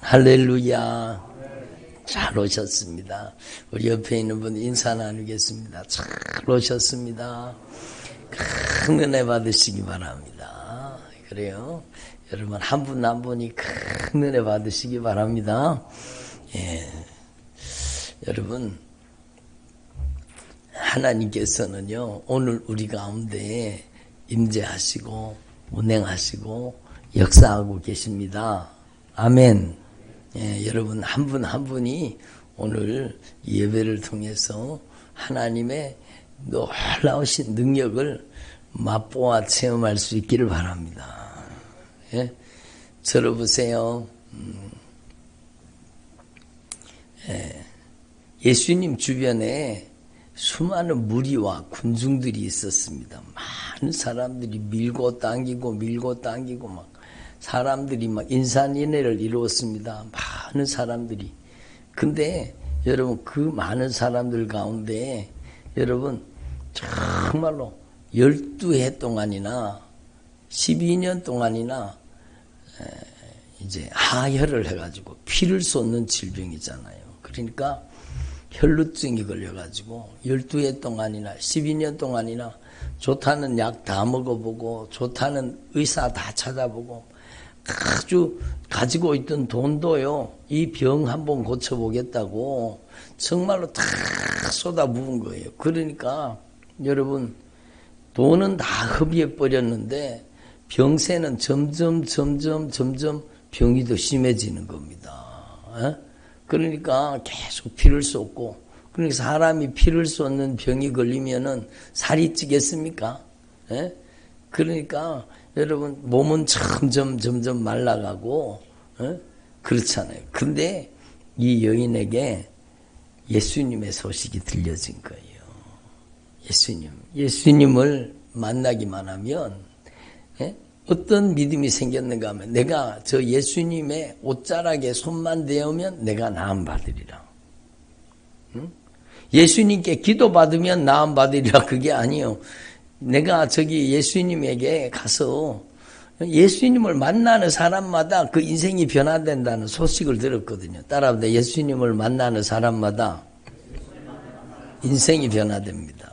할렐루야. 잘 오셨습니다. 우리 옆에 있는 분 인사 나누겠습니다. 잘 오셨습니다. 큰 은혜 받으시기 바랍니다. 그래요. 여러분 한 분 한 분이 큰 은혜 받으시기 바랍니다. 예. 여러분 하나님께서는요 오늘 우리 가운데 임재하시고 운행하시고 역사하고 계십니다. 아멘. 예, 여러분 한 분 한 분이 오늘 예배를 통해서 하나님의 놀라우신 능력을 맛보아 체험할 수 있기를 바랍니다. 예? 들어보세요. 예수님 주변에 수많은 무리와 군중들이 있었습니다. 많은 사람들이 밀고 당기고 막 사람들이 막 인산인해를 이루었습니다. 많은 사람들이. 근데 여러분 그 많은 사람들 가운데 여러분 정말로 12해 동안이나 12년 동안이나 이제 하혈을 해가지고 피를 쏟는 질병이잖아요. 그러니까 혈루증이 걸려가지고 12해 동안이나 12년 동안이나 좋다는 약 다 먹어보고 좋다는 의사 다 찾아보고 아주 가지고 있던 돈도요 이 병 한번 고쳐보겠다고 정말로 다 쏟아부은 거예요. 그러니까 여러분 돈은 다 허비해 버렸는데 병세는 점점 병이 더 심해지는 겁니다. 그러니까 계속 피를 쏟고, 그러니까 사람이 피를 쏟는 병이 걸리면은 살이 찌겠습니까? 그러니까 여러분 몸은 점점 말라가고 그렇잖아요. 근데 이 여인에게 예수님의 소식이 들려진 거예요. 예수님을 만나기만 하면 어떤 믿음이 생겼는가 하면 내가 저 예수님의 옷자락에 손만 대으면 내가 나음 받으리라. 예수님께 기도받으면 나음 받으리라. 그게 아니요. 내가 저기 예수님에게 가서 예수님을 만나는 사람마다 그 인생이 변화된다는 소식을 들었거든요. 따라합니다. 예수님을 만나는 사람마다 인생이 변화됩니다.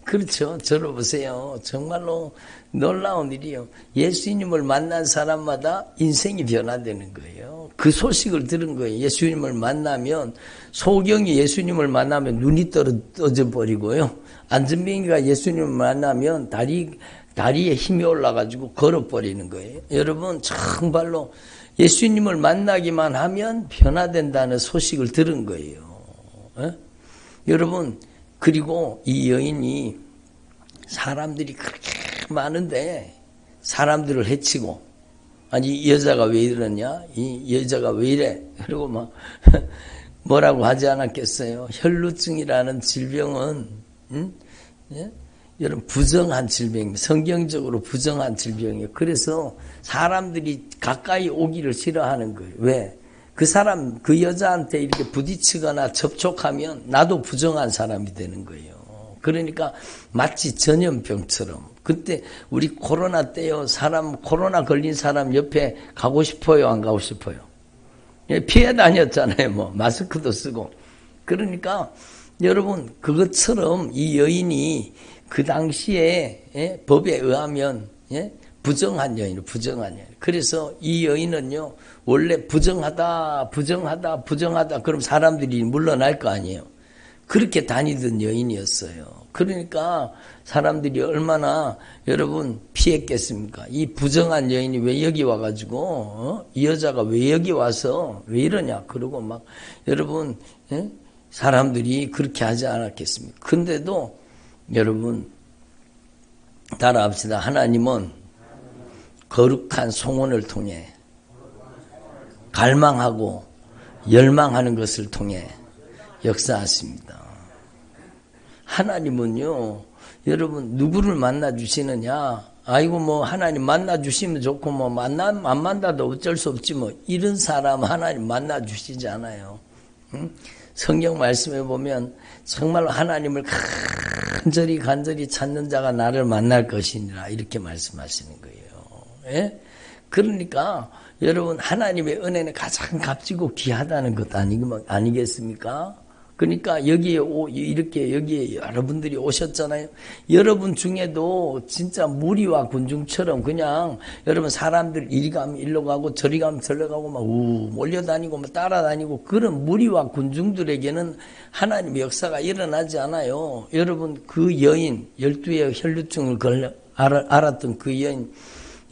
그렇죠. 들어보세요. 정말로 놀라운 일이요. 예수님을 만난 사람마다 인생이 변화되는 거예요. 그 소식을 들은 거예요. 예수님을 만나면 소경이 예수님을 만나면 눈이 떨어져 버리고요. 안전뱅이가 예수님을 만나면 다리에 힘이 올라가지고 걸어버리는 거예요. 여러분 정말로 예수님을 만나기만 하면 변화된다는 소식을 들은 거예요. 여러분 그리고 이 여인이 사람들이 그렇게 많은데 사람들을 해치고 아니 이 여자가 왜 이러냐? 이 여자가 왜 이래? 그리고 막 뭐라고 하지 않았겠어요? 혈루증이라는 질병은 여러분 부정한 질병입니다. 성경적으로 부정한 질병이에요. 그래서 사람들이 가까이 오기를 싫어하는 거예요. 왜? 그 여자한테 이렇게 부딪히거나 접촉하면 나도 부정한 사람이 되는 거예요. 그러니까 마치 전염병처럼. 그때 우리 코로나 때요, 코로나 걸린 사람 옆에 가고 싶어요, 안 가고 싶어요? 피해 다녔잖아요, 마스크도 쓰고. 그러니까 여러분, 그것처럼 이 여인이 그 당시에, 법에 의하면, 부정한 여인. 그래서 이 여인은요, 원래 부정하다. 그럼 사람들이 물러날 거 아니에요. 그렇게 다니던 여인이었어요. 그러니까 사람들이 얼마나 여러분 피했겠습니까? 이 부정한 여인이 왜 여기 와가지고, 이 여자가 왜 여기 와서 왜 이러냐. 그러고 막 여러분, 사람들이 그렇게 하지 않았겠습니까? 근데도 여러분, 따라합시다. 하나님은 거룩한 송원을 통해 갈망하고 열망하는 것을 통해 역사하십니다. 하나님은요, 여러분 누구를 만나 주시느냐? 아이고 하나님 만나 주시면 좋고 안 만나도 어쩔 수 없지 이런 사람 하나님 만나 주시지 않아요. 성경 말씀에 보면 정말로 하나님을 간절히 찾는 자가 나를 만날 것이니라 이렇게 말씀하시는 거예요. 예? 그러니까 여러분 하나님의 은혜는 가장 값지고 귀하다는 것 아니겠습니까? 그러니까 이렇게 여기에 여러분들이 오셨잖아요. 여러분 중에도 진짜 무리와 군중처럼 그냥 여러분 사람들 이리 가면 일로 가고 저리 가면 저리 가고 막 몰려다니고 막 따라다니고 그런 무리와 군중들에게는 하나님의 역사가 일어나지 않아요. 여러분 그 여인 12의 혈루증을 알았던 그 여인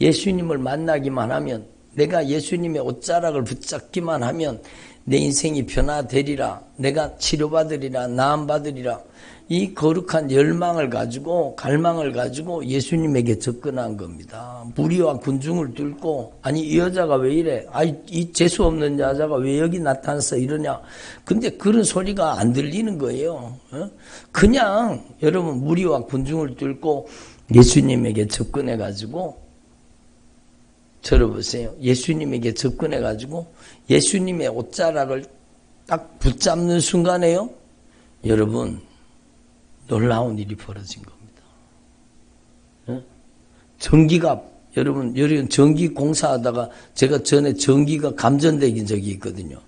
예수님을 만나기만 하면 내가 예수님의 옷자락을 붙잡기만 하면 내 인생이 변화되리라. 내가 치료받으리라. 나음받으리라. 이 거룩한 열망을 가지고 갈망을 가지고 예수님에게 접근한 겁니다. 무리와 군중을 뚫고 아니 이 여자가 왜 이래? 이 재수없는 여자가 왜 여기 나타나서 이러냐? 근데 그런 소리가 안 들리는 거예요. 그냥 여러분 무리와 군중을 뚫고 예수님에게 접근해 가지고 들어보세요. 예수님에게 접근해 가지고 예수님의 옷자락을 딱 붙잡는 순간에요. 여러분 놀라운 일이 벌어진 겁니다. 전기가 여러분 전기 공사하다가 제가 전에 전기가 감전된 적이 있거든요.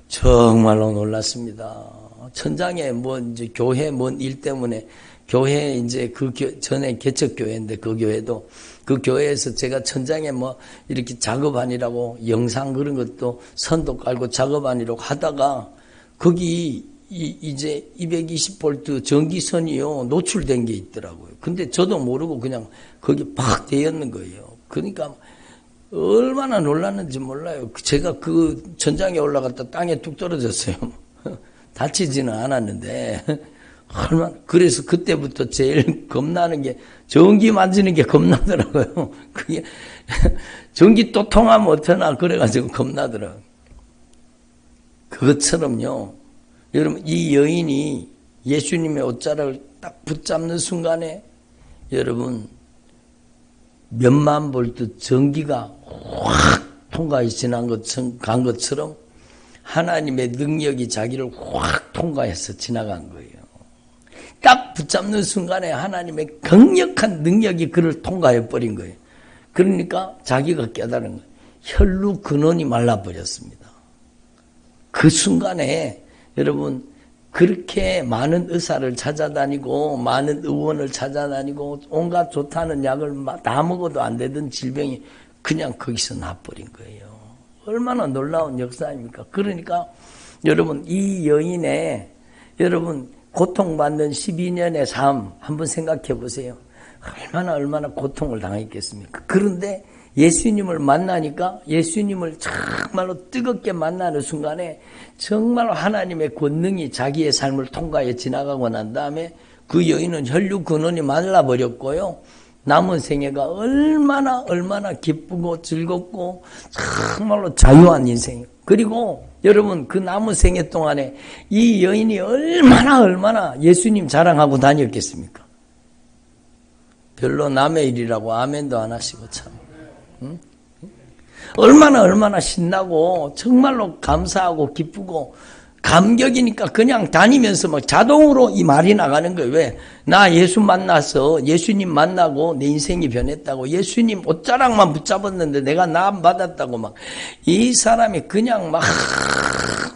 정말로 놀랐습니다. 천장에 이제 교회 뭔 일 때문에 교회 이제 전에 개척교회인데 그 교회도 그 교회에서 제가 천장에 이렇게 작업하느라고 영상 그런 것도 선도 깔고 작업하느라고 하다가 거기 이제 220V 전기선이요 노출된 게 있더라고요. 근데 저도 모르고 그냥 거기 팍 대였는 거예요. 그러니까 얼마나 놀랐는지 몰라요. 제가 그 천장에 올라갔다 땅에 뚝 떨어졌어요. 다치지는 않았는데 그래서 그때부터 제일 겁나는 게 전기 만지는 게 겁나더라고요. 그게 전기 또 통하면 어쩌나 그래가지고 겁나더라고요. 그것처럼요. 여러분 이 여인이 예수님의 옷자락을 딱 붙잡는 순간에 여러분 몇만 볼트 전기가 확 통과해 간 것처럼 하나님의 능력이 자기를 확 통과해서 지나간 거예요. 딱 붙잡는 순간에 하나님의 강력한 능력이 그를 통과해 버린 거예요. 그러니까 자기가 깨달은 거예요. 혈루 근원이 말라버렸습니다. 그 순간에 여러분 그렇게 많은 의사를 찾아다니고 많은 의원을 찾아다니고 온갖 좋다는 약을 다 먹어도 안 되던 질병이 그냥 거기서 나버린 거예요. 얼마나 놀라운 역사입니까? 그러니까 여러분 이 여인의 여러분 고통받는 12년의 삶 한번 생각해 보세요. 얼마나 고통을 당했겠습니까? 그런데 예수님을 만나니까 예수님을 정말로 뜨겁게 만나는 순간에 정말 하나님의 권능이 자기의 삶을 통과해 지나가고 난 다음에 그 여인은 혈류 근원이 말라버렸고요. 남은 생애가 얼마나 기쁘고 즐겁고 정말로 자유한 인생. 그리고 여러분 그 남은 생애 동안에 이 여인이 얼마나 예수님 자랑하고 다녔겠습니까? 별로 남의 일이라고 아멘도 안 하시고 참. 응? 얼마나 신나고 정말로 감사하고 기쁘고 감격이니까 그냥 다니면서 막 자동으로 이 말이 나가는 거예요. 왜? 나 예수 만나서 예수님 만나고 내 인생이 변했다고 예수님 옷자락만 붙잡았는데 내가 나음 받았다고 막 이 사람이 그냥 막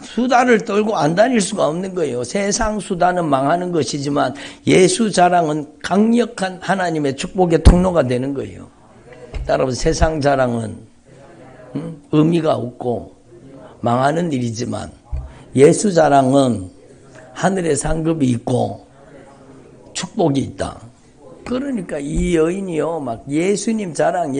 수다를 떨고 안 다닐 수가 없는 거예요. 세상 수다는 망하는 것이지만 예수 자랑은 강력한 하나님의 축복의 통로가 되는 거예요. 따라서 세상 자랑은 의미가 없고 망하는 일이지만 예수 자랑은 하늘의 상급이 있고 축복이 있다. 그러니까 이 여인이요, 막 예수님 자랑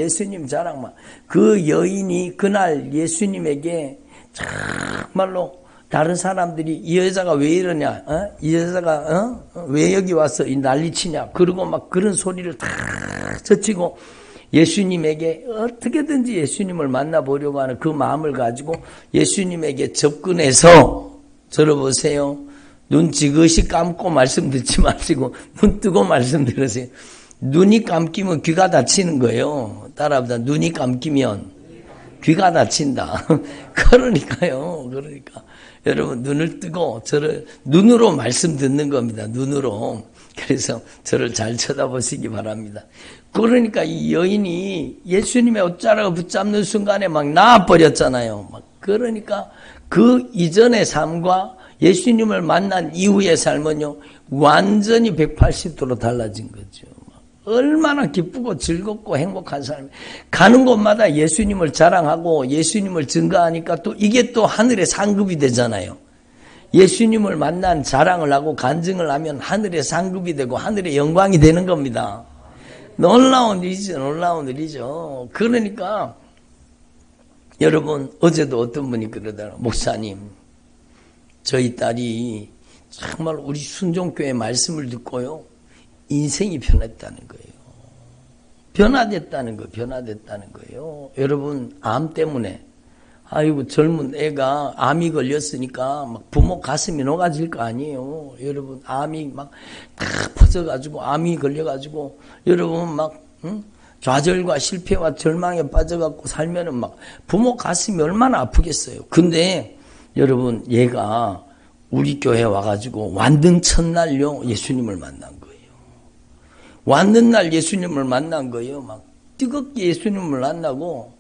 막 그 여인이 그날 예수님에게 정말로 다른 사람들이 이 여자가 왜 이러냐, 이 여자가 왜 여기 와서 이 난리치냐, 그러고 막 그런 소리를 다 젖히고 예수님에게 어떻게든지 예수님을 만나보려고 하는 그 마음을 가지고 예수님에게 접근해서 들어보세요. 눈 지그시 감고 말씀 듣지 마시고 눈 뜨고 말씀 들으세요. 눈이 감기면 귀가 다치는 거예요. 따라합니다. 눈이 감기면 귀가 다친다. 그러니까요. 그러니까 여러분 눈을 뜨고 저를 눈으로 말씀 듣는 겁니다. 눈으로. 그래서 저를 잘 쳐다보시기 바랍니다. 그러니까 이 여인이 예수님의 옷자락을 붙잡는 순간에 막 나아버렸잖아요. 그러니까 그 이전의 삶과 예수님을 만난 이후의 삶은요, 완전히 180도로 달라진 거죠. 얼마나 기쁘고 즐겁고 행복한 삶. 가는 곳마다 예수님을 자랑하고 예수님을 증거하니까 또 이게 또 하늘의 상급이 되잖아요. 예수님을 만난 자랑을 하고 간증을 하면 하늘의 상급이 되고 하늘의 영광이 되는 겁니다. 놀라운 일이죠. 놀라운 일이죠. 그러니까 여러분, 어제도 어떤 분이 그러더라고요. 목사님, 저희 딸이 정말 우리 순종교회 말씀을 듣고요, 인생이 변했다는 거예요. 변화됐다는 거예요. 여러분, 암 때문에, 아이고, 젊은 애가 암이 걸렸으니까 막 부모 가슴이 녹아질 거 아니에요. 여러분, 암이 막 다 퍼져가지고, 암이 걸려가지고, 여러분 막, 좌절과 실패와 절망에 빠져갖고 살면은 막 부모 가슴이 얼마나 아프겠어요. 근데 여러분, 얘가 우리 교회 와가지고 완등 첫날요, 예수님을 만난 거예요. 완등 날 예수님을 만난 거예요. 막 뜨겁게 예수님을 만나고,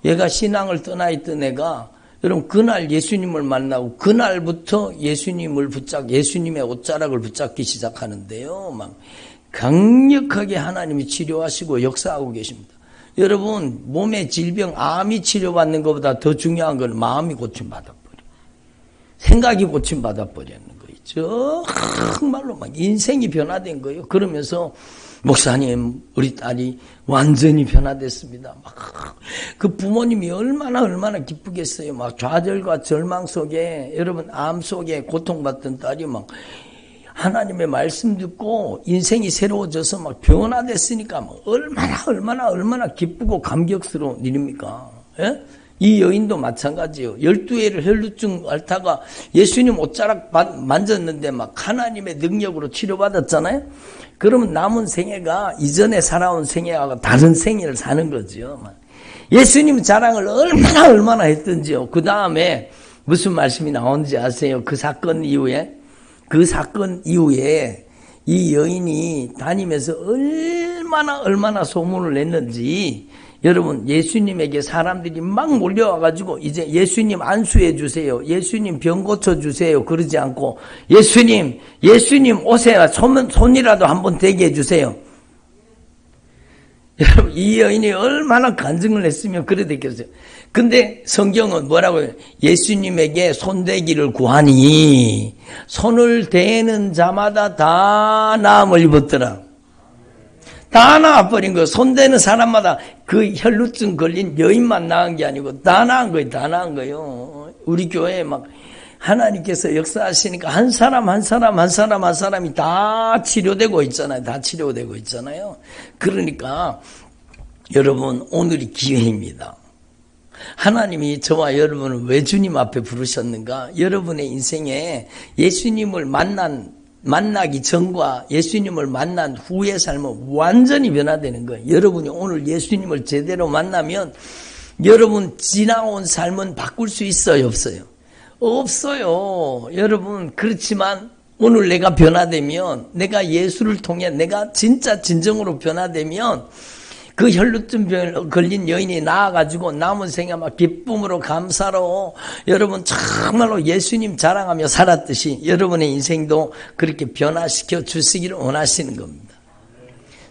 얘가 신앙을 떠나 있던 애가, 여러분, 그날 예수님을 만나고 그날부터 예수님의 옷자락을 붙잡기 시작하는데요. 막 강력하게 하나님이 치료하시고 역사하고 계십니다. 여러분, 몸의 질병, 암이 치료받는 것보다 더 중요한 건 마음이 고침받아버려. 생각이 고침받아버리는 거죠. 정말로 막 인생이 변화된 거예요. 그러면서, 목사님, 우리 딸이 완전히 변화됐습니다. 막 그 부모님이 얼마나 기쁘겠어요. 막 좌절과 절망 속에, 여러분, 암 속에 고통받던 딸이 막 하나님의 말씀 듣고 인생이 새로워져서 막 변화됐으니까 막 얼마나 기쁘고 감격스러운 일입니까? 예? 이 여인도 마찬가지예요. 12회를 혈루증 앓다가 예수님 옷자락 만졌는데 막 하나님의 능력으로 치료받았잖아요. 그러면 남은 생애가 이전에 살아온 생애하고 다른 생애를 사는 거죠. 예수님 자랑을 얼마나 했던지요. 그 다음에 무슨 말씀이 나오는지 아세요? 그 사건 이후에 이 여인이 다니면서 얼마나 소문을 냈는지, 여러분, 예수님에게 사람들이 막 몰려와가지고 이제 예수님 안수해 주세요, 예수님 병 고쳐주세요, 그러지 않고 예수님 오세요, 손이라도 한번 대게 해주세요. 여러분, 이 여인이 얼마나 간증을 했으면 그래 됐겠어요. 근데 성경은 뭐라고 해요? 예수님에게 손대기를 구하니 손을 대는 자마다 다 나음을 입었더라. 다 나아버린 거예요. 손대는 사람마다, 그 혈루증 걸린 여인만 나은 게 아니고 다 나은 거예요. 다 나은 거예요. 우리 교회에 막 하나님께서 역사하시니까 한 사람이 다 치료되고 있잖아요. 다 치료되고 있잖아요. 그러니까 여러분, 오늘이 기회입니다. 하나님이 저와 여러분을 왜 주님 앞에 부르셨는가? 여러분의 인생에 예수님을 만나기 전과 예수님을 만난 후의 삶은 완전히 변화되는 거예요. 여러분이 오늘 예수님을 제대로 만나면 여러분 지나온 삶은 바꿀 수 있어요, 없어요? 없어요. 여러분, 그렇지만 오늘 내가 변화되면, 내가 예수를 통해 내가 진정으로 변화되면, 그 혈루증병에 걸린 여인이 나아가지고 남은 생에 막 기쁨으로 감사로, 여러분 정말로 예수님 자랑하며 살았듯이 여러분의 인생도 그렇게 변화시켜 주시기를 원하시는 겁니다.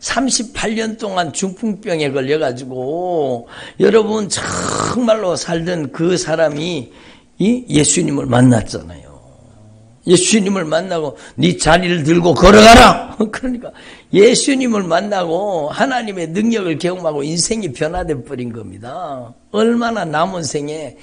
38년 동안 중풍병에 걸려가지고 여러분 정말로 살던 그 사람이 이 예수님을 만났잖아요. 예수님을 만나고 네 자리를 들고 걸어가라. 그러니까 예수님을 만나고 하나님의 능력을 경험하고 인생이 변화돼 버린 겁니다. 얼마나 남은 생에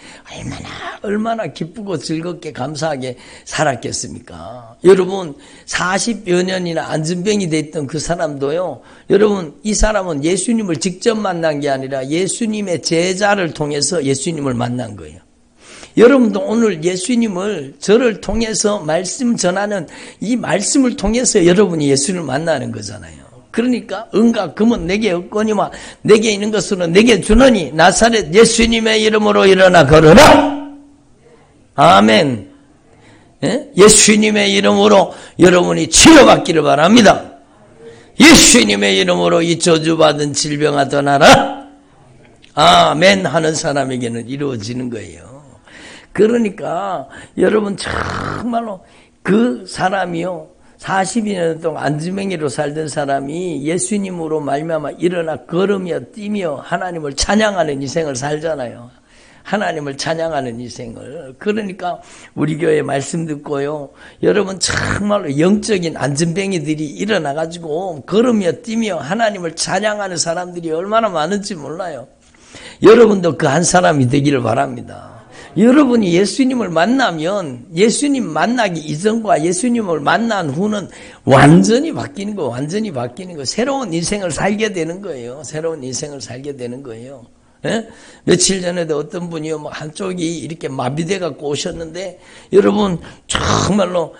얼마나 기쁘고 즐겁게 감사하게 살았겠습니까? 여러분, 40여 년이나 안진병이 됐던 그 사람도요, 여러분, 이 사람은 예수님을 직접 만난 게 아니라 예수님의 제자를 통해서 예수님을 만난 거예요. 여러분도 오늘 예수님을 저를 통해서 말씀 전하는 이 말씀을 통해서 여러분이 예수를 만나는 거잖아요. 그러니까 은과 금은 내게 없거니와 내게 있는 것으로 내게 주노니 나사렛 예수님의 이름으로 일어나 걸어라. 아멘. 예수님의 이름으로 여러분이 치료받기를 바랍니다. 예수님의 이름으로 이 저주받은 질병아 떠나라. 아멘 하는 사람에게는 이루어지는 거예요. 그러니까 여러분 정말로 그 사람이요 40년 동안 안주맹이로 살던 사람이 예수님으로 말미암아 일어나 걸으며 뛰며 하나님을 찬양하는 인생을 살잖아요. 하나님을 찬양하는 인생을. 그러니까 우리 교회 말씀 듣고요, 여러분 정말로 영적인 안전뱅이들이 일어나가지고 걸으며 뛰며 하나님을 찬양하는 사람들이 얼마나 많은지 몰라요. 여러분도 그 한 사람이 되기를 바랍니다. 여러분이 예수님을 만나면 예수님 만나기 이전과 예수님을 만난 후는 완전히 바뀌는 거, 완전히 바뀌는 거. 새로운 인생을 살게 되는 거예요. 새로운 인생을 살게 되는 거예요. 예? 며칠 전에도 어떤 분이요, 뭐 한쪽이 이렇게 마비돼 갖고 오셨는데, 여러분 정말로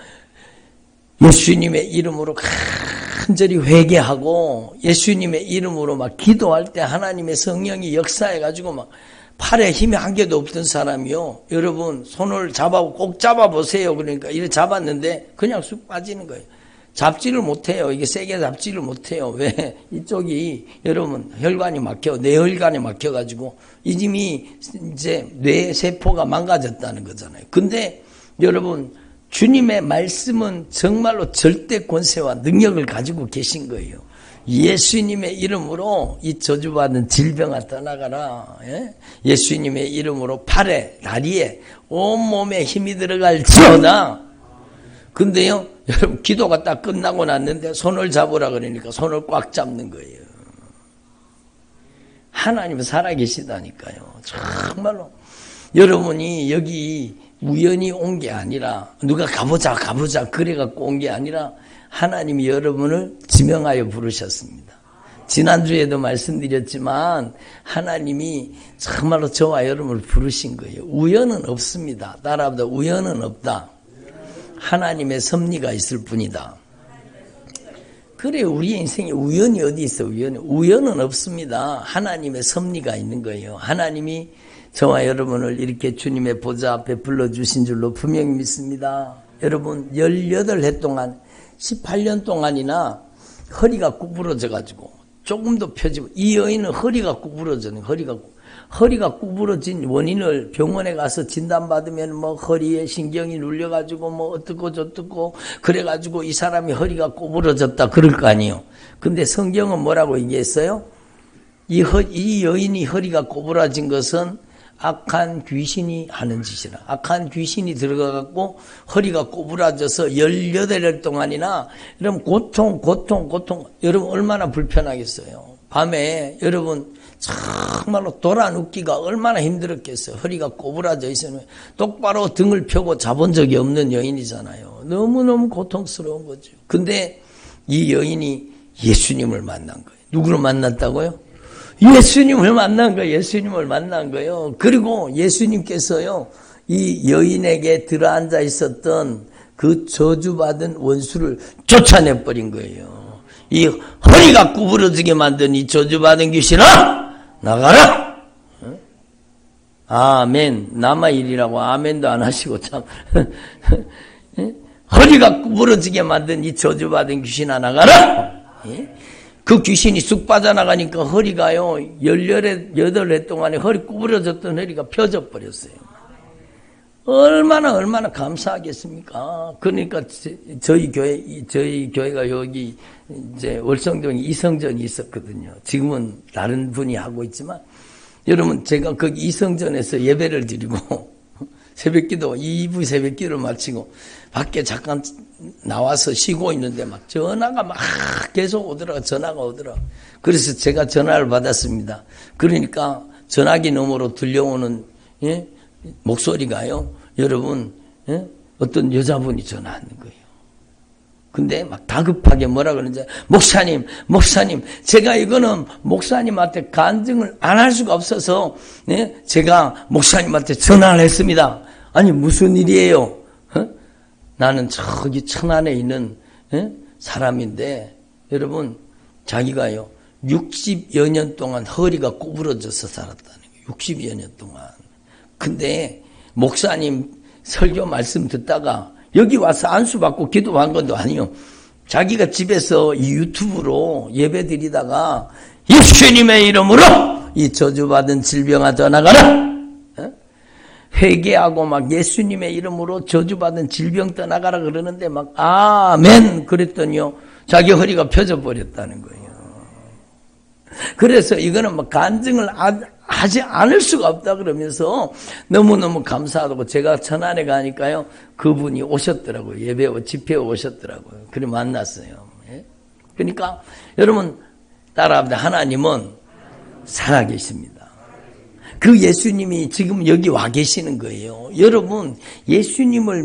예수님의 이름으로 간절히 회개하고 예수님의 이름으로 막 기도할 때 하나님의 성령이 역사해 가지고 막 팔에 힘이 한 개도 없던 사람이요, 여러분 손을 꼭 잡아보세요. 그러니까 이렇게 잡았는데 그냥 쑥 빠지는 거예요. 잡지를 못해요. 이게 세게 잡지를 못해요. 왜? 이쪽이 여러분 혈관이 막혀, 뇌혈관이 막혀가지고 이미 이제 뇌 세포가 망가졌다는 거잖아요. 근데 여러분 주님의 말씀은 정말로 절대 권세와 능력을 가지고 계신 거예요. 예수님의 이름으로 이 저주받은 질병아 떠나가라. 예? 예수님의 이름으로 팔에, 다리에, 온몸에 힘이 들어갈지어다. 근데요, 여러분 기도가 딱 끝나고 났는데 손을 잡으라 그러니까 손을 꽉 잡는 거예요. 하나님은 살아계시다니까요. 정말로 여러분이 여기 우연히 온 게 아니라 누가 가보자 그래갖고 온 게 아니라 하나님이 여러분을 지명하여 부르셨습니다. 지난주에도 말씀드렸지만 하나님이 정말로 저와 여러분을 부르신 거예요. 우연은 없습니다. 따라합니다. 우연은 없다. 하나님의 섭리가 있을 뿐이다. 그래, 우리 인생에 우연이 어디 있어? 우연은 없습니다. 하나님의 섭리가 있는 거예요. 하나님이 저와 여러분을 이렇게 주님의 보좌 앞에 불러주신 줄로 분명히 믿습니다. 여러분 18해 동안 18년 동안이나 허리가 구부러져가지고 조금도 펴지고, 이 여인은 허리가 구부러져요. 허리가 구부러진 원인을 병원에 가서 진단받으면 뭐 허리에 신경이 눌려가지고 뭐 어떻고 저떻고 그래가지고 이 사람이 허리가 구부러졌다 그럴 거 아니에요. 근데 성경은 뭐라고 얘기했어요? 이 여인이 허리가 구부러진 것은 악한 귀신이 하는 짓이라. 악한 귀신이 들어가갖고 허리가 꼬부라져서 18일 동안이나 여러분 고통. 여러분 얼마나 불편하겠어요. 밤에 여러분 정말로 돌아눕기가 얼마나 힘들었겠어요. 허리가 꼬부라져 있으면 똑바로 등을 펴고 자본 적이 없는 여인이잖아요. 너무너무 고통스러운 거죠. 근데 이 여인이 예수님을 만난 거예요. 누구를 만났다고요? 예수님을 만난 거예요. 그리고 예수님께서요, 이 여인에게 들어앉아 있었던 그 저주받은 원수를 쫓아내버린 거예요. 이 허리가 구부러지게 만든 이 저주받은 귀신아, 나가라! 아멘. 남의 일이라고 아멘도 안 하시고 참. 허리가 구부러지게 만든 이 저주받은 귀신아, 나가라! 그 귀신이 쑥 빠져나가니까 허리가요, 18해 동안에 허리 구부러졌던 허리가 펴져 버렸어요. 얼마나 감사하겠습니까? 그러니까 저희 교회가 여기 이제 월성동에 이성전이 있었거든요. 지금은 다른 분이 하고 있지만, 여러분 제가 거기 이성전에서 예배를 드리고 새벽기도 2부 새벽기도를 마치고 밖에 잠깐 나와서 쉬고 있는데 막 전화가 막 계속 오더라. 그래서 제가 전화를 받았습니다. 그러니까 전화기 너머로 들려오는 목소리가요, 여러분 어떤 여자분이 전화하는 거예요. 근데 막 다급하게 뭐라 그러는지, 목사님, 제가 이거는 목사님한테 간증을 안 할 수가 없어서 제가 목사님한테 전화를 했습니다. 아니 무슨 일이에요? 나는 저기 천안에 있는 사람인데, 여러분 자기가요 60여 년 동안 허리가 구부러져서 살았다는 거예요. 60여 년 동안. 근데 목사님 설교 말씀 듣다가 여기 와서 안수받고 기도한 것도 아니요. 자기가 집에서 이 유튜브로 예배 드리다가 예수님의 이름으로 이 저주받은 질병아 떠나가라. 회개하고 막 예수님의 이름으로 저주받은 질병 떠나가라 그러는데 막 아멘 그랬더니요. 자기 허리가 펴져 버렸다는 거예요. 그래서 이거는 뭐 간증을 하지 않을 수가 없다 그러면서 너무너무 감사하다고 제가 천안에 가니까요. 그분이 오셨더라고요. 예배 집회에 오셨더라고요. 그래 만났어요. 그러니까 여러분 따라합니다. 하나님은 살아계십니다. 그 예수님이 지금 여기 와 계시는 거예요. 여러분 예수님을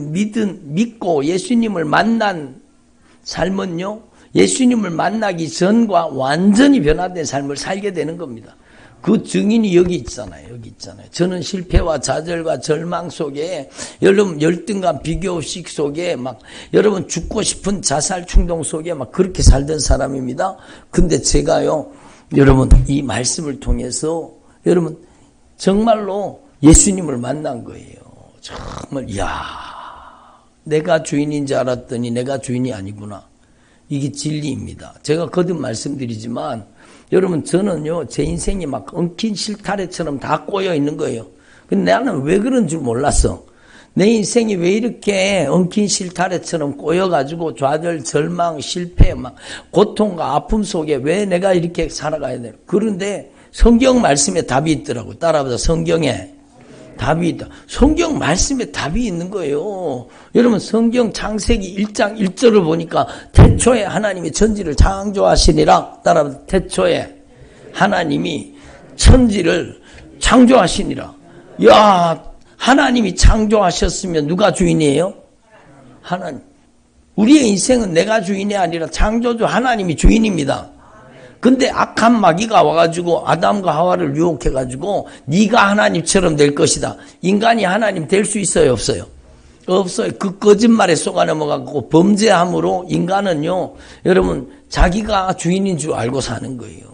믿고 예수님을 만난 삶은요. 예수님을 만나기 전과 완전히 변화된 삶을 살게 되는 겁니다. 그 증인이 여기 있잖아요. 여기 있잖아요. 저는 실패와 좌절과 절망 속에 여러분 열등감 비교식 속에 막 여러분 죽고 싶은 자살 충동 속에 막 그렇게 살던 사람입니다. 근데 제가요. 여러분 이 말씀을 통해서 여러분 정말로 예수님을 만난 거예요. 정말 내가 주인인 줄 알았더니 내가 주인이 아니구나. 이게 진리입니다. 제가 거듭 말씀드리지만 여러분 저는요 제 인생이 막 엉킨 실타래처럼 다 꼬여 있는 거예요. 근데 나는 왜 그런 줄 몰랐어. 내 인생이 왜 이렇게 엉킨 실타래처럼 꼬여가지고 좌절, 절망, 실패, 막 고통과 아픔 속에 왜 내가 이렇게 살아가야 돼. 그런데 성경 말씀에 답이 있더라고. 따라보자. 성경에 답이 있다. 성경 말씀에 답이 있는 거예요. 여러분 성경 창세기 1장 1절을 보니까 태초에 하나님이 천지를 창조하시니라. 따라보자. 태초에 하나님이 천지를 창조하시니라. 야, 하나님이 창조하셨으면 누가 주인이에요? 하나님. 우리의 인생은 내가 주인이 아니라 창조주 하나님이 주인입니다. 근데 악한 마귀가 와가지고 아담과 하와를 유혹해가지고 네가 하나님처럼 될 것이다. 인간이 하나님 될 수 있어요? 없어요? 없어요. 그 거짓말에 속아 넘어가고 범죄함으로 인간은요. 여러분 자기가 주인인 줄 알고 사는 거예요.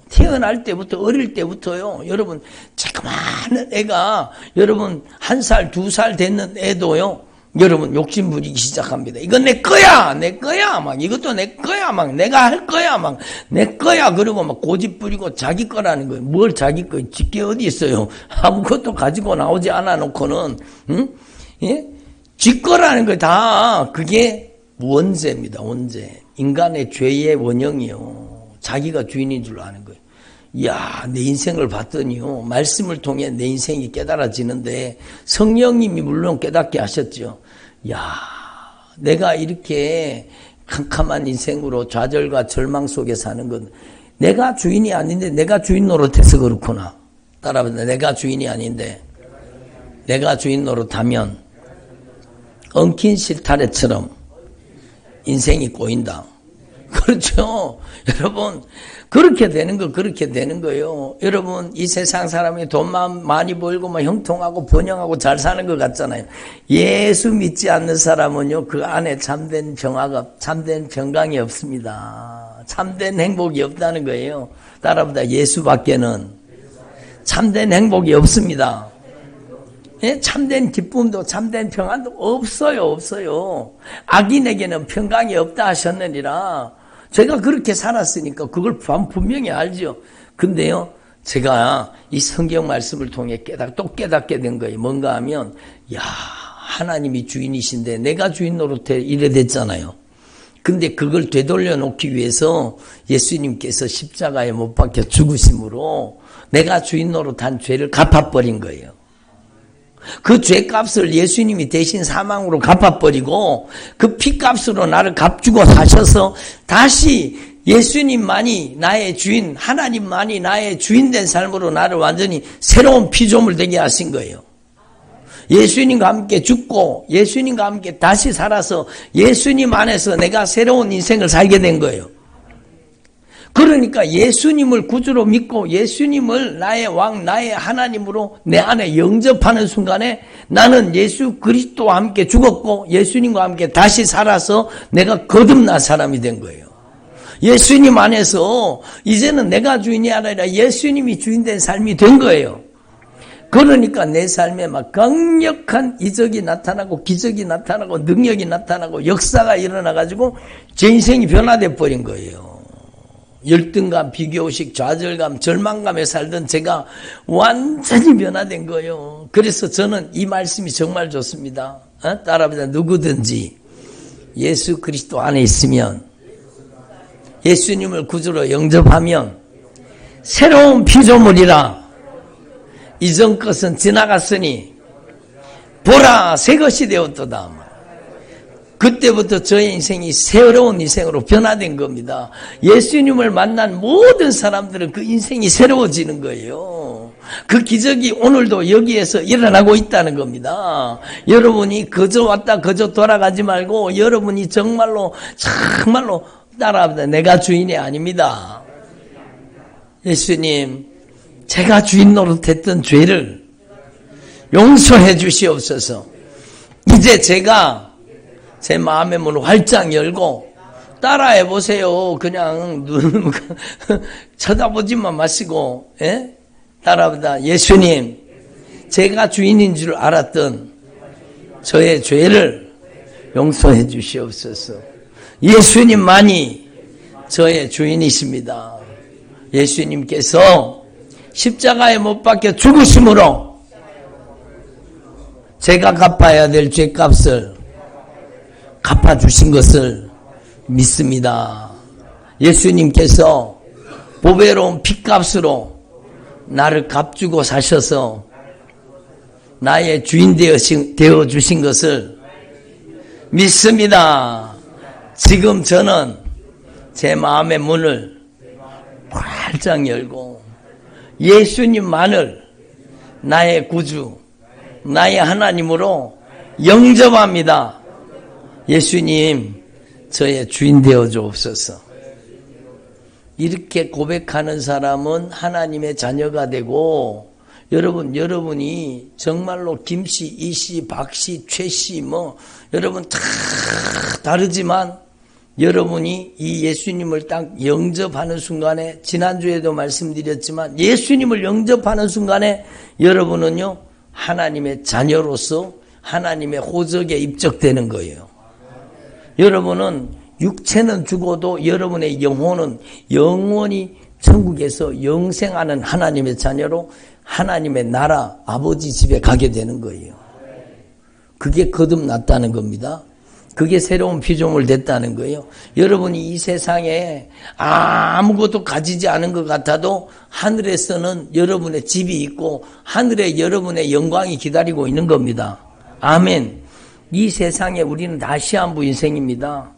태어날 때부터 어릴 때부터요. 여러분 자그마한 애가 여러분 1살 2살 됐는 애도요. 여러분 욕심 부리기 시작합니다. 이건 내 거야, 내 거야, 막 이것도 내 거야, 막 내가 할 거야, 막 내 거야. 그러고 막 고집 부리고 자기 거라는 거예요. 뭘 자기 거? 지게 어디 있어요? 아무것도 가지고 나오지 않아 놓고는 예? 지 거라는 거 다 그게 원죄입니다. 원죄. 인간의 죄의 원형이요. 자기가 주인인 줄 아는 거예요. 이야, 내 인생을 봤더니요. 말씀을 통해 내 인생이 깨달아지는데 성령님이 물론 깨닫게 하셨죠. 야, 내가 이렇게 캄캄한 인생으로 좌절과 절망 속에 사는 건 내가 주인이 아닌데 내가 주인 노릇해서 그렇구나. 따라합니다. 내가 주인이 아닌데 내가 주인 노릇하면 엉킨 실타래처럼 인생이 꼬인다. 그렇죠. 여러분 그렇게 되는 거예요. 여러분 이 세상 사람이 돈만 많이 벌고 막 형통하고 번영하고 잘 사는 것 같잖아요. 예수 믿지 않는 사람은요 그 안에 참된 평화가 참된 평강이 없습니다. 참된 행복이 없다는 거예요. 따라보다 예수밖에는 참된 행복이 없습니다. 예? 참된 기쁨도 참된 평안도 없어요. 악인에게는 평강이 없다 하셨느니라. 제가 그렇게 살았으니까 그걸 분명히 알죠. 근데요, 제가 이 성경 말씀을 통해 깨닫게 된 거예요. 뭔가 하면, 야, 하나님이 주인이신데 내가 주인 노릇해 이래 됐잖아요. 근데 그걸 되돌려 놓기 위해서 예수님께서 십자가에 못 박혀 죽으심으로 내가 주인 노릇한 죄를 갚아버린 거예요. 그 죄값을 예수님이 대신 사망으로 갚아버리고 그 피값으로 나를 값주고 사셔서 다시 예수님만이 나의 주인, 하나님만이 나의 주인 된 삶으로 나를 완전히 새로운 피조물 되게 하신 거예요. 예수님과 함께 죽고 예수님과 함께 다시 살아서 예수님 안에서 내가 새로운 인생을 살게 된 거예요. 그러니까 예수님을 구주로 믿고 예수님을 나의 왕, 나의 하나님으로 내 안에 영접하는 순간에 나는 예수 그리스도와 함께 죽었고 예수님과 함께 다시 살아서 내가 거듭난 사람이 된 거예요. 예수님 안에서 이제는 내가 주인이 아니라 예수님이 주인 된 삶이 된 거예요. 그러니까 내 삶에 막 강력한 이적이 나타나고 기적이 나타나고 능력이 나타나고 역사가 일어나가지고 제 인생이 변화돼 버린 거예요. 열등감, 비교의식, 좌절감, 절망감에 살던 제가 완전히 변화된 거예요. 그래서 저는 이 말씀이 정말 좋습니다. 따라합니다. 누구든지 예수 그리스도 안에 있으면, 예수님을 구주로 영접하면 새로운 피조물이라. 이전 것은 지나갔으니 보라 새 것이 되었도다. 그때부터 저의 인생이 새로운 인생으로 변화된 겁니다. 예수님을 만난 모든 사람들은 그 인생이 새로워지는 거예요. 그 기적이 오늘도 여기에서 일어나고 있다는 겁니다. 여러분이 그저 왔다 그저 돌아가지 말고 여러분이 정말로 따라합니다. 내가 주인이 아닙니다. 예수님, 제가 주인 노릇했던 죄를 용서해 주시옵소서. 이제 제가 제 마음의 문을 활짝 열고 따라해 보세요. 그냥 눈 쳐다보지만 마시고, 따라합니다. 예수님, 제가 주인인 줄 알았던 저의 죄를 용서해 주시옵소서. 예수님만이 저의 주인이십니다. 예수님께서 십자가에 못 박혀 죽으심으로 제가 갚아야 될 죄값을 갚아주신 것을 믿습니다. 예수님께서 보배로운 피값으로 나를 값주고 사셔서 나의 주인 되어주신 것을 믿습니다. 지금 저는 제 마음의 문을 활짝 열고 예수님만을 나의 구주, 나의 하나님으로 영접합니다. 예수님, 저의 주인 되어 주옵소서. 이렇게 고백하는 사람은 하나님의 자녀가 되고, 여러분이 정말로 김씨, 이씨, 박씨, 최씨, 여러분 다 다르지만, 여러분이 이 예수님을 딱 영접하는 순간에, 지난주에도 말씀드렸지만 예수님을 영접하는 순간에 여러분은요 하나님의 자녀로서 하나님의 호적에 입적되는 거예요. 여러분은 육체는 죽어도 여러분의 영혼은 영원히 천국에서 영생하는 하나님의 자녀로 하나님의 나라 아버지 집에 가게 되는 거예요. 그게 거듭났다는 겁니다. 그게 새로운 피조물 됐다는 거예요. 여러분이 이 세상에 아무것도 가지지 않은 것 같아도 하늘에서는 여러분의 집이 있고 하늘에 여러분의 영광이 기다리고 있는 겁니다. 아멘. 이 세상에 우리는 다 시한부 인생입니다.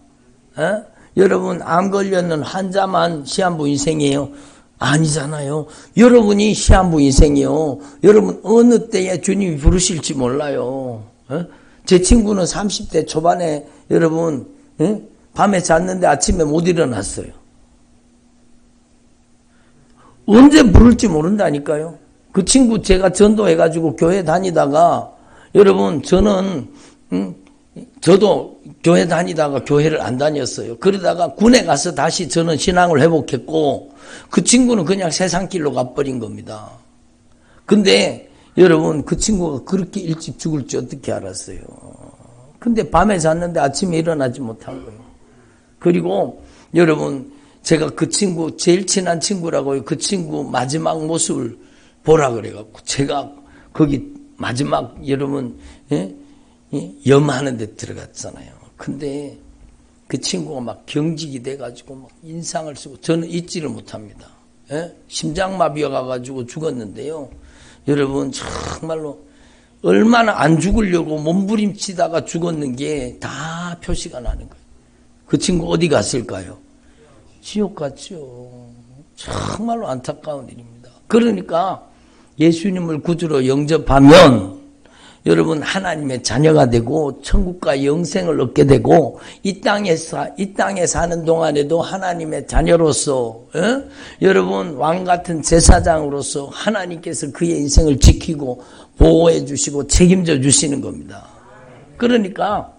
여러분 암 걸렸는 환자만 시한부 인생이에요? 아니잖아요. 여러분이 시한부 인생이에요. 여러분 어느 때에 주님이 부르실지 몰라요. 제 친구는 30대 초반에 여러분 밤에 잤는데 아침에 못 일어났어요. 언제 부를지 모른다니까요. 그 친구 제가 전도해가지고 교회 다니다가 여러분 저도 교회 다니다가 교회를 안 다녔어요. 그러다가 군에 가서 다시 저는 신앙을 회복했고 그 친구는 그냥 세상길로 가버린 겁니다. 근데 여러분 그 친구가 그렇게 일찍 죽을 줄 어떻게 알았어요. 근데 밤에 잤는데 아침에 일어나지 못한 거예요. 그리고 여러분 제가 그 친구 제일 친한 친구라고요. 그 친구 마지막 모습을 보라 그래갖고 제가 거기 마지막 여러분 염하는 데 들어갔잖아요. 근데 그 친구가 막 경직이 돼가지고 막 인상을 쓰고 저는 잊지를 못합니다. 심장마비가 가가지고 죽었는데요. 여러분 정말로 얼마나 안 죽으려고 몸부림치다가 죽었는 게 다 표시가 나는 거예요. 그 친구 어디 갔을까요? 지옥 갔죠. 정말로 안타까운 일입니다. 그러니까 예수님을 구주로 영접하면 여러분 하나님의 자녀가 되고 천국과 영생을 얻게 되고 이 땅에 사는 동안에도 하나님의 자녀로서 여러분 왕 같은 제사장으로서 하나님께서 그의 인생을 지키고 보호해 주시고 책임져 주시는 겁니다. 그러니까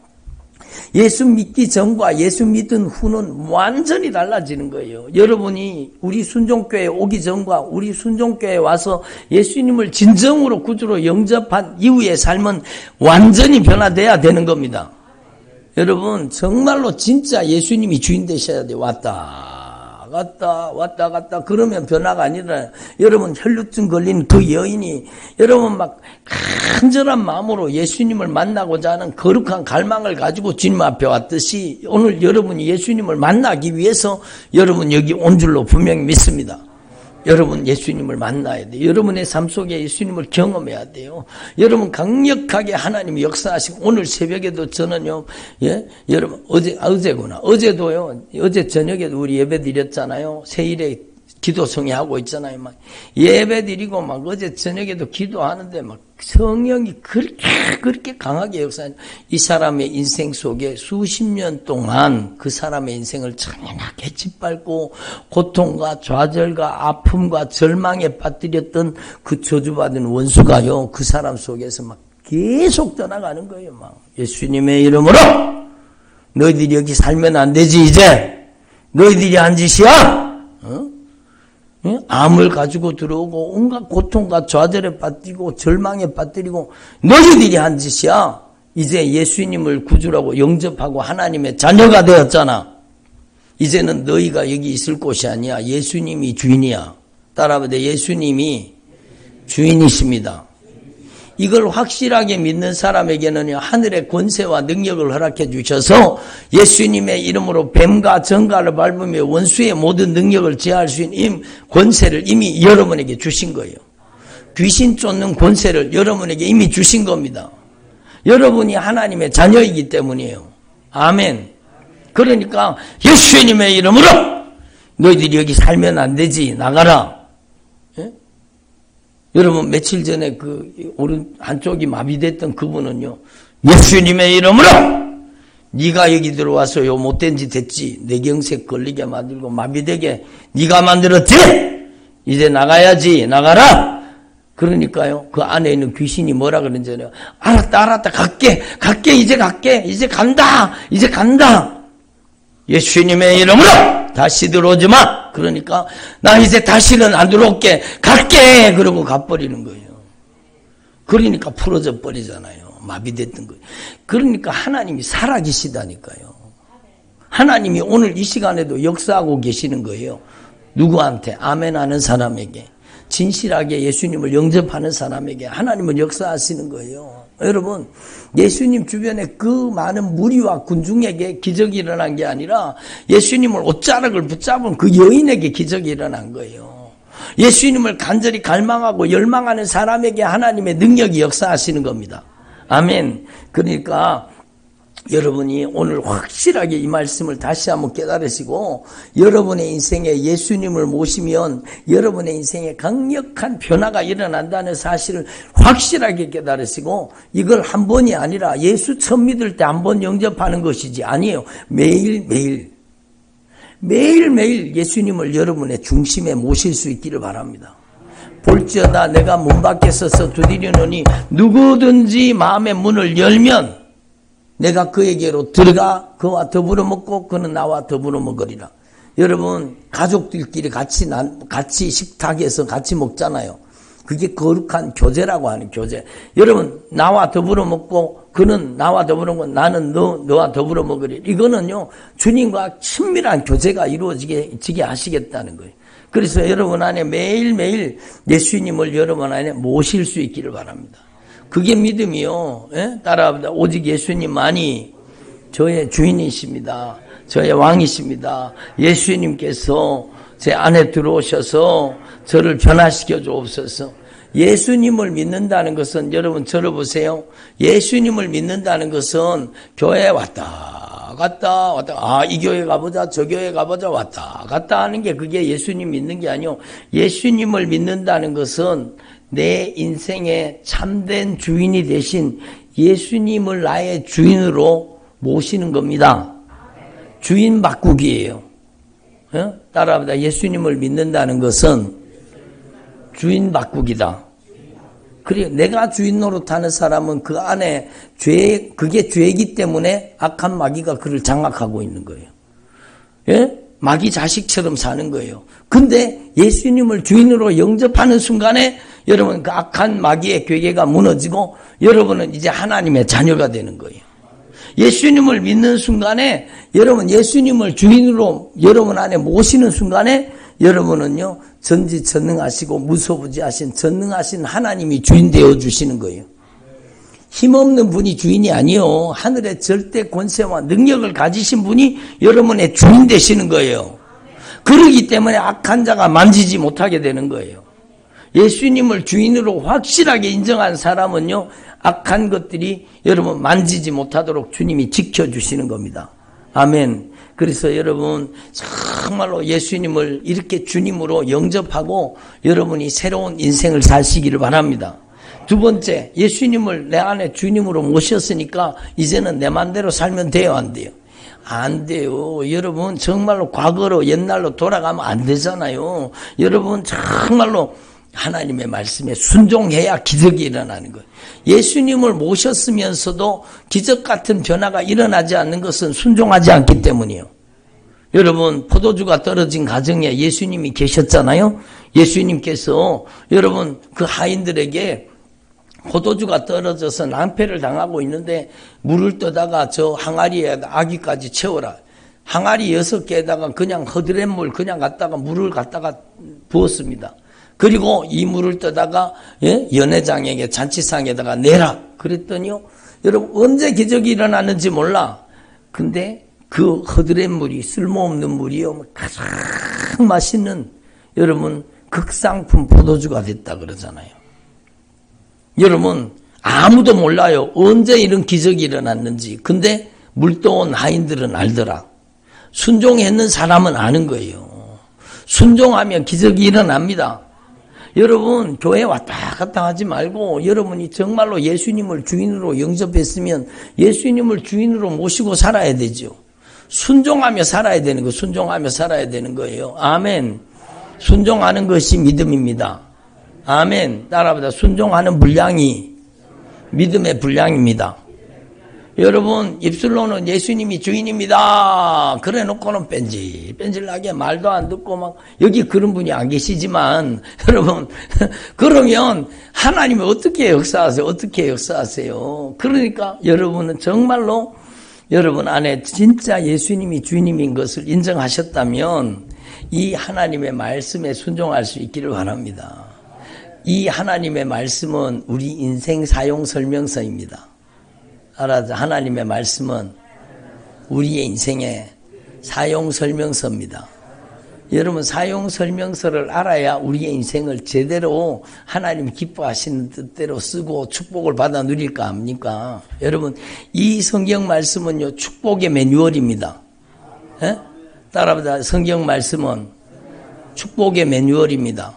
예수 믿기 전과 예수 믿은 후는 완전히 달라지는 거예요. 여러분이 우리 순종교회에 오기 전과 우리 순종교회에 와서 예수님을 진정으로 구주로 영접한 이후의 삶은 완전히 변화돼야 되는 겁니다. 여러분 정말로 진짜 예수님이 주인 되셔야 돼요. 왔다 갔다 그러면 변화가 아니라 여러분 혈루증 걸린 그 여인이 여러분 막 간절한 마음으로 예수님을 만나고자 하는 거룩한 갈망을 가지고 주님 앞에 왔듯이 오늘 여러분이 예수님을 만나기 위해서 여러분 여기 온 줄로 분명히 믿습니다. 여러분 예수님을 만나야 돼요. 여러분의 삶 속에 예수님을 경험해야 돼요. 여러분 강력하게 하나님이 역사하시고 오늘 새벽에도 저는요, 여러분 어제도요, 어제 저녁에도 우리 예배 드렸잖아요. 세일에 기도성회 하고 있잖아요. 막 예배 드리고 막 어제 저녁에도 기도하는데 막 성령이 그렇게 강하게 역사하는 이 사람의 인생 속에 수십 년 동안 그 사람의 인생을 잔인하게 짓밟고 고통과 좌절과 아픔과 절망에 빠뜨렸던 그 저주받은 원수가요 그 사람 속에서 막 계속 떠나가는 거예요. 막 예수님의 이름으로 너희들이 여기 살면 안 되지. 이제 너희들이 한 짓이야. 암을 가지고 들어오고 온갖 고통과 좌절에 빠뜨리고 절망에 빠뜨리고 너희들이 한 짓이야. 이제 예수님을 구주라고 영접하고 하나님의 자녀가 되었잖아. 이제는 너희가 여기 있을 곳이 아니야. 예수님이 주인이야. 따라하면 예수님이 주인이십니다. 이걸 확실하게 믿는 사람에게는 하늘의 권세와 능력을 허락해 주셔서 예수님의 이름으로 뱀과 정갈을 밟으며 원수의 모든 능력을 제어할 수 있는 권세를 이미 여러분에게 주신 거예요. 귀신 쫓는 권세를 여러분에게 이미 주신 겁니다. 여러분이 하나님의 자녀이기 때문이에요. 아멘. 그러니까 예수님의 이름으로 너희들이 여기 살면 안 되지. 나가라. 여러분 며칠 전에 그 오른 한쪽이 마비됐던 그분은요 예수님의 이름으로 네가 여기 들어와서 요 못된 짓 했지 뇌경색 걸리게 만들고 마비되게 네가 만들었지 이제 나가야지 나가라. 그러니까요 그 안에 있는 귀신이 뭐라 그러는지요 알았다 갈게 이제 간다 예수님의 이름으로 다시 들어오지 마. 그러니까 나 이제 다시는 안 들어올게. 갈게. 그러고 가버리는 거예요. 그러니까 풀어져 버리잖아요. 마비됐던 거예요. 그러니까 하나님이 살아계시다니까요. 하나님이 오늘 이 시간에도 역사하고 계시는 거예요. 누구한테? 아멘 하는 사람에게. 진실하게 예수님을 영접하는 사람에게 하나님은 역사하시는 거예요. 여러분 예수님 주변에 그 많은 무리와 군중에게 기적이 일어난 게 아니라 예수님을 옷자락을 붙잡은 그 여인에게 기적이 일어난 거예요. 예수님을 간절히 갈망하고 열망하는 사람에게 하나님의 능력이 역사하시는 겁니다. 아멘. 그러니까 여러분이 오늘 확실하게 이 말씀을 다시 한번 깨달으시고 여러분의 인생에 예수님을 모시면 여러분의 인생에 강력한 변화가 일어난다는 사실을 확실하게 깨달으시고 이걸 한 번이 아니라 예수 처음 믿을 때 한 번 영접하는 것이지 아니에요. 매일매일 예수님을 여러분의 중심에 모실 수 있기를 바랍니다. 볼지어다 내가 문 밖에 서서 두드리노니 누구든지 마음의 문을 열면 내가 그에게로 들어가 그와 더불어 먹고 그는 나와 더불어 먹으리라. 여러분 가족들끼리 같이 식탁에서 같이 먹잖아요. 그게 거룩한 교제라고 하는 교제. 여러분 나와 더불어 먹고 그는 나와 더불어 먹고 나는 너와 더불어 먹으리라. 이거는요 주님과 친밀한 교제가 이루어지게 하시겠다는 거예요. 그래서 여러분 안에 매일매일 예수님을 여러분 안에 모실 수 있기를 바랍니다. 그게 믿음이요. 따라합니다. 오직 예수님만이 저의 주인이십니다. 저의 왕이십니다. 예수님께서 제 안에 들어오셔서 저를 변화시켜 주옵소서. 예수님을 믿는다는 것은 여러분 저를 보세요. 예수님을 믿는다는 것은 교회에 왔다 갔다 이 교회 가보자 저 교회 가보자 왔다 갔다 하는 게 그게 예수님 믿는 게 아니요. 예수님을 믿는다는 것은 내 인생의 참된 주인이 되신 예수님을 나의 주인으로 모시는 겁니다. 주인 바꾸기예요. 따라합니다. 예수님을 믿는다는 것은 주인 바꾸기다. 그래, 내가 주인 노릇하는 사람은 그 안에 그게 죄이기 때문에 악한 마귀가 그를 장악하고 있는 거예요. 예? 마귀 자식처럼 사는 거예요. 근데 예수님을 주인으로 영접하는 순간에 여러분 그 악한 마귀의 괴계가 무너지고 여러분은 이제 하나님의 자녀가 되는 거예요. 예수님을 믿는 순간에 여러분 예수님을 주인으로 여러분 안에 모시는 순간에 여러분은요 전지전능하시고 무소부지하신 전능하신 하나님이 주인 되어 주시는 거예요. 힘없는 분이 주인이 아니요 하늘의 절대 권세와 능력을 가지신 분이 여러분의 주인 되시는 거예요. 그러기 때문에 악한 자가 만지지 못하게 되는 거예요. 예수님을 주인으로 확실하게 인정한 사람은요 악한 것들이 여러분 만지지 못하도록 주님이 지켜주시는 겁니다. 아멘. 그래서 여러분 정말로 예수님을 이렇게 주님으로 영접하고 여러분이 새로운 인생을 사시기를 바랍니다. 두 번째, 예수님을 내 안에 주님으로 모셨으니까 이제는 내 맘대로 살면 돼요, 안 돼요? 안 돼요. 여러분 정말로 과거로 옛날로 돌아가면 안 되잖아요. 여러분 정말로 하나님의 말씀에 순종해야 기적이 일어나는 거예요. 예수님을 모셨으면서도 기적 같은 변화가 일어나지 않는 것은 순종하지 않기 때문이에요. 여러분 포도주가 떨어진 가정에 예수님이 계셨잖아요. 예수님께서 여러분 그 하인들에게 포도주가 떨어져서 낭패를 당하고 있는데 물을 떠다가 저 항아리에 아기까지 채워라. 항아리 6개에다가 그냥 허드렛물 그냥 갖다가 물을 갖다가 부었습니다. 그리고 이 물을 떠다가 연회장에게 잔치상에다가 내라. 그랬더니요. 여러분 언제 기적이 일어났는지 몰라. 근데 그 허드렛물이 쓸모없는 물이요. 가장 맛있는 여러분 극상품 포도주가 됐다 그러잖아요. 여러분 아무도 몰라요. 언제 이런 기적이 일어났는지. 근데 물떠온 하인들은 알더라. 순종했는 사람은 아는 거예요. 순종하면 기적이 일어납니다. 여러분 교회 왔다 갔다 하지 말고 여러분이 정말로 예수님을 주인으로 영접했으면 예수님을 주인으로 모시고 살아야 되죠. 순종하며 살아야 되는 거, 순종하며 살아야 되는 거예요. 아멘. 순종하는 것이 믿음입니다. 아멘. 따라합니다. 순종하는 분량이 믿음의 분량입니다. 여러분 입술로는 예수님이 주인입니다. 그래 놓고는 뺀질나게 말도 안 듣고 막 여기 그런 분이 안 계시지만 여러분 그러면 하나님이 어떻게 역사하세요? 어떻게 역사하세요? 그러니까 여러분은 정말로 여러분 안에 진짜 예수님이 주인인 것을 인정하셨다면 이 하나님의 말씀에 순종할 수 있기를 바랍니다. 이 하나님의 말씀은 우리 인생 사용 설명서입니다. 알아서 하나님의 말씀은 우리의 인생의 사용 설명서입니다. 여러분 사용 설명서를 알아야 우리의 인생을 제대로 하나님이 기뻐하시는 뜻대로 쓰고 축복을 받아 누릴까 합니까? 여러분 이 성경 말씀은요 축복의 매뉴얼입니다. 에? 따라합니다. 성경 말씀은 축복의 매뉴얼입니다.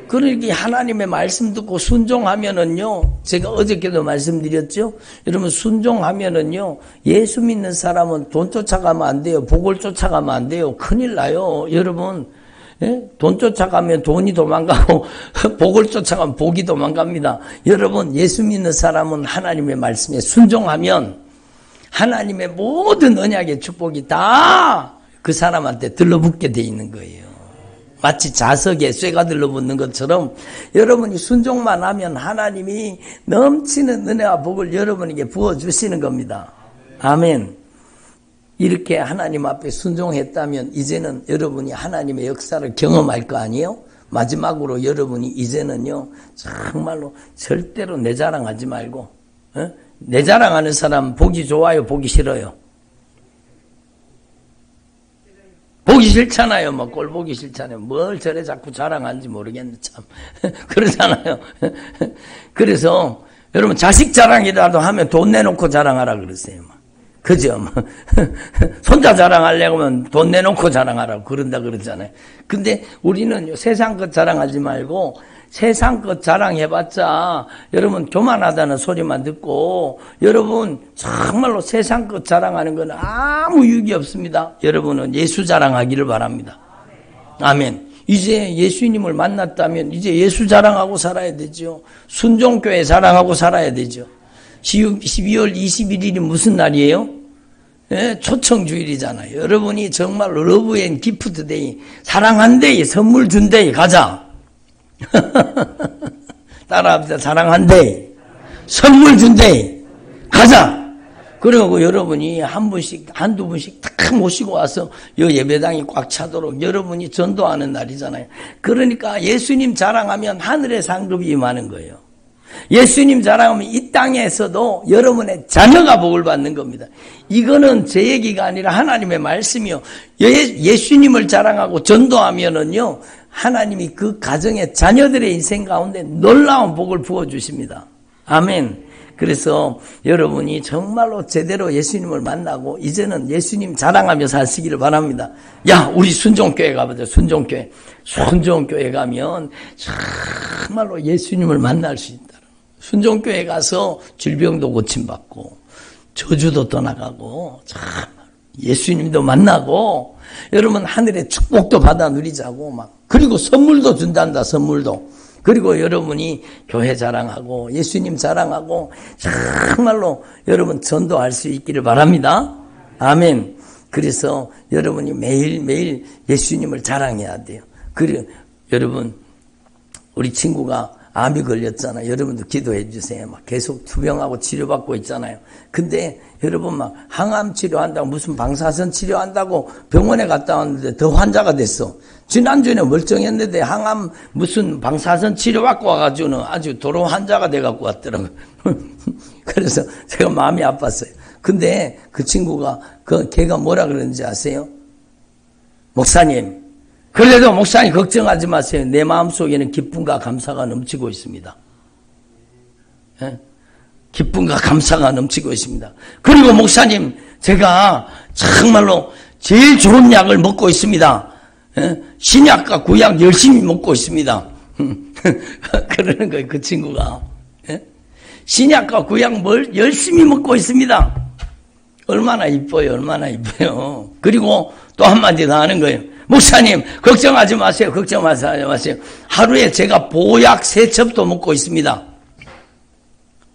그러니까 하나님의 말씀 듣고 순종하면은요, 제가 어저께도 말씀드렸죠? 여러분, 순종하면은요, 예수 믿는 사람은 돈 쫓아가면 안 돼요. 복을 쫓아가면 안 돼요. 큰일 나요. 여러분, 돈 쫓아가면 돈이 도망가고, 복을 쫓아가면 복이 도망갑니다. 여러분, 예수 믿는 사람은 하나님의 말씀에 순종하면, 하나님의 모든 언약의 축복이 다 그 사람한테 들러붙게 돼 있는 거예요. 마치 자석에 쇠가 들러붙는 것처럼 여러분이 순종만 하면 하나님이 넘치는 은혜와 복을 여러분에게 부어주시는 겁니다. 아멘. 이렇게 하나님 앞에 순종했다면 이제는 여러분이 하나님의 역사를 경험할 거 아니에요? 마지막으로 여러분이 이제는요 정말로 절대로 내 자랑하지 말고 내 자랑하는 사람 보기 좋아요? 보기 싫어요? 보기 싫잖아요. 뭐 꼴 보기 싫잖아요. 뭘 저래 자꾸 자랑하는지 모르겠네 참. 그러잖아요. 그래서 여러분 자식 자랑이라도 하면 돈 내놓고 자랑하라 그러세요. 그죠? 손자 자랑하려고 하면 돈 내놓고 자랑하라고 그런다 그러잖아요. 근데 우리는 세상 것 자랑하지 말고 세상 것 자랑해봤자 여러분 교만하다는 소리만 듣고 여러분 정말로 세상 것 자랑하는 건 아무 유익이 없습니다. 여러분은 예수 자랑하기를 바랍니다. 아멘. 이제 예수님을 만났다면 이제 예수 자랑하고 살아야 되죠. 순종교회 자랑하고 살아야 되죠. 12월 21일이 무슨 날이에요? 예, 초청주일이잖아요. 여러분이 정말 러브 앤 기프트 데이, 사랑한 데이, 선물 준 데이 가자. 따라합시다. 사랑한 데이, 선물 준 데이 가자. 그리고 여러분이 한 분씩, 한두 분씩 딱 모시고 와서 이 예배당이 꽉 차도록 여러분이 전도하는 날이잖아요. 그러니까 예수님 자랑하면 하늘의 상급이 임하는 거예요. 예수님 자랑하면 이 땅에서도 여러분의 자녀가 복을 받는 겁니다. 이거는 제 얘기가 아니라 하나님의 말씀이요. 예수님을 자랑하고 전도하면은요, 하나님이 그 가정의 자녀들의 인생 가운데 놀라운 복을 부어주십니다. 아멘. 그래서 여러분이 정말로 제대로 예수님을 만나고 이제는 예수님 자랑하며 사시기를 바랍니다. 야, 우리 순종교회 가보자. 순종교회. 순종교회 가면 정말로 예수님을 만날 수 있다. 순종교회 가서 질병도 고침받고 저주도 떠나가고 참 예수님도 만나고 여러분 하늘의 축복도 받아 누리자고 막 그리고 선물도 준단다. 선물도. 그리고 여러분이 교회 자랑하고 예수님 자랑하고 정말로 여러분 전도할 수 있기를 바랍니다. 아멘. 그래서 여러분이 매일매일 예수님을 자랑해야 돼요. 그리고 여러분 우리 친구가 암이 걸렸잖아요. 여러분도 기도해 주세요. 막 계속 투병하고 치료받고 있잖아요. 근데 여러분 막 항암 치료한다고 무슨 방사선 치료한다고 병원에 갔다 왔는데 더 환자가 됐어. 지난주에는 멀쩡했는데 항암 무슨 방사선 치료받고 와가지고는 아주 도로 환자가 돼갖고 왔더라고요. 그래서 제가 마음이 아팠어요. 근데 그 친구가 걔가 뭐라 그러는지 아세요? 목사님, 그래도 목사님 걱정하지 마세요. 내 마음속에는 기쁨과 감사가 넘치고 있습니다. 예? 기쁨과 감사가 넘치고 있습니다. 그리고 목사님, 제가 정말로 제일 좋은 약을 먹고 있습니다. 예? 신약과 구약 열심히 먹고 있습니다. 그러는 거예요, 그 친구가. 예? 신약과 구약 뭘 열심히 먹고 있습니다. 얼마나 이뻐요, 얼마나 이뻐요. 그리고 또 한마디 더 하는 거예요. 목사님, 걱정하지 마세요. 걱정하지 마세요. 하루에 제가 보약 3첩도 먹고 있습니다.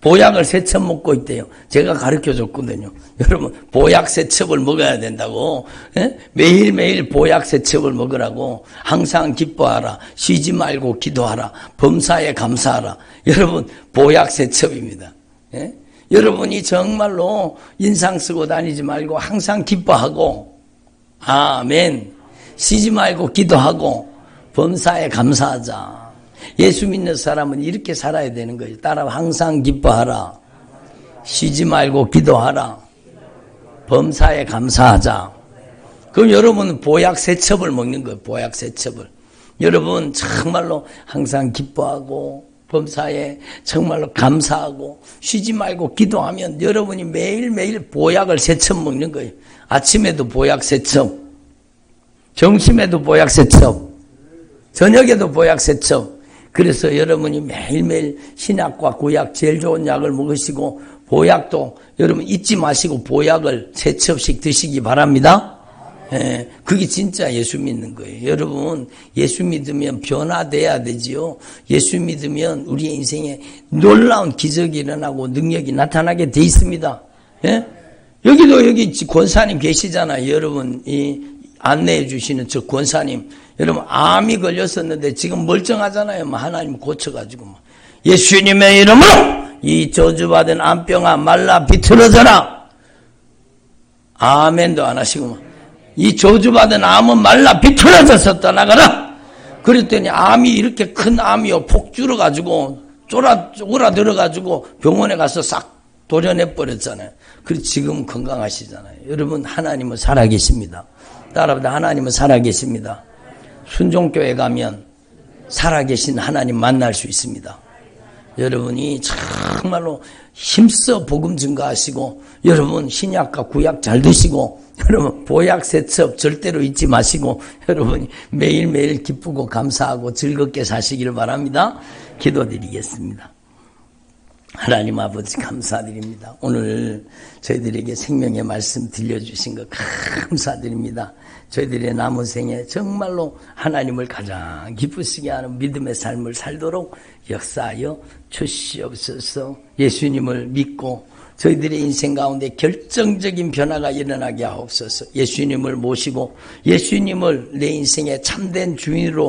보약을 3첩 먹고 있대요. 제가 가르쳐 줬거든요. 여러분, 보약 3첩을 먹어야 된다고. 예? 매일매일 보약 3첩을 먹으라고. 항상 기뻐하라. 쉬지 말고 기도하라. 범사에 감사하라. 여러분, 보약 3첩입니다. 예? 여러분이 정말로 인상 쓰고 다니지 말고 항상 기뻐하고. 아멘. 쉬지 말고 기도하고 범사에 감사하자. 예수 믿는 사람은 이렇게 살아야 되는 거예요. 따라 항상 기뻐하라. 쉬지 말고 기도하라. 범사에 감사하자. 그럼 여러분은 보약 3첩을 먹는 거예요. 보약 3첩을. 여러분 정말로 항상 기뻐하고 범사에 정말로 감사하고 쉬지 말고 기도하면 여러분이 매일매일 보약을 3첩 먹는 거예요. 아침에도 보약 3첩. 점심에도 보약 3첩, 저녁에도 보약 3첩. 그래서 여러분이 매일매일 신약과 구약 제일 좋은 약을 먹으시고 보약도 여러분 잊지 마시고 보약을 3첩씩 드시기 바랍니다. 예, 그게 진짜 예수 믿는 거예요. 여러분 예수 믿으면 변화돼야 되지요. 예수 믿으면 우리의 인생에 놀라운 기적이 일어나고 능력이 나타나게 돼 있습니다. 예? 여기도 여기 권사님 계시잖아요. 여러분 안내해 주시는 저 권사님, 여러분 암이 걸렸었는데 지금 멀쩡하잖아요. 하나님 고쳐가지고 예수님의 이름으로 이 저주받은 암병아 말라 비틀어져라. 아멘도 안 하시고 이 저주받은 암은 말라 비틀어져서 떠나가라. 그랬더니 암이 이렇게 큰 암이요 폭 줄어가지고 오라들어가지고 병원에 가서 싹 도려내버렸잖아요. 그래서 지금 건강하시잖아요. 여러분 하나님은 살아계십니다. 따라합니다. 하나님은 살아계십니다. 순종교회 가면 살아계신 하나님 만날 수 있습니다. 여러분이 정말로 힘써 복음 증거하시고 여러분 신약과 구약 잘 드시고 여러분 보약 3첩 절대로 잊지 마시고 여러분이 매일매일 기쁘고 감사하고 즐겁게 사시기를 바랍니다. 기도드리겠습니다. 하나님 아버지 감사드립니다. 오늘 저희들에게 생명의 말씀 들려주신 것 감사드립니다. 저희들의 남은 생에 정말로 하나님을 가장 기쁘시게 하는 믿음의 삶을 살도록 역사하여 주시옵소서. 예수님을 믿고 저희들의 인생 가운데 결정적인 변화가 일어나게 하옵소서. 예수님을 모시고 예수님을 내 인생의 참된 주인으로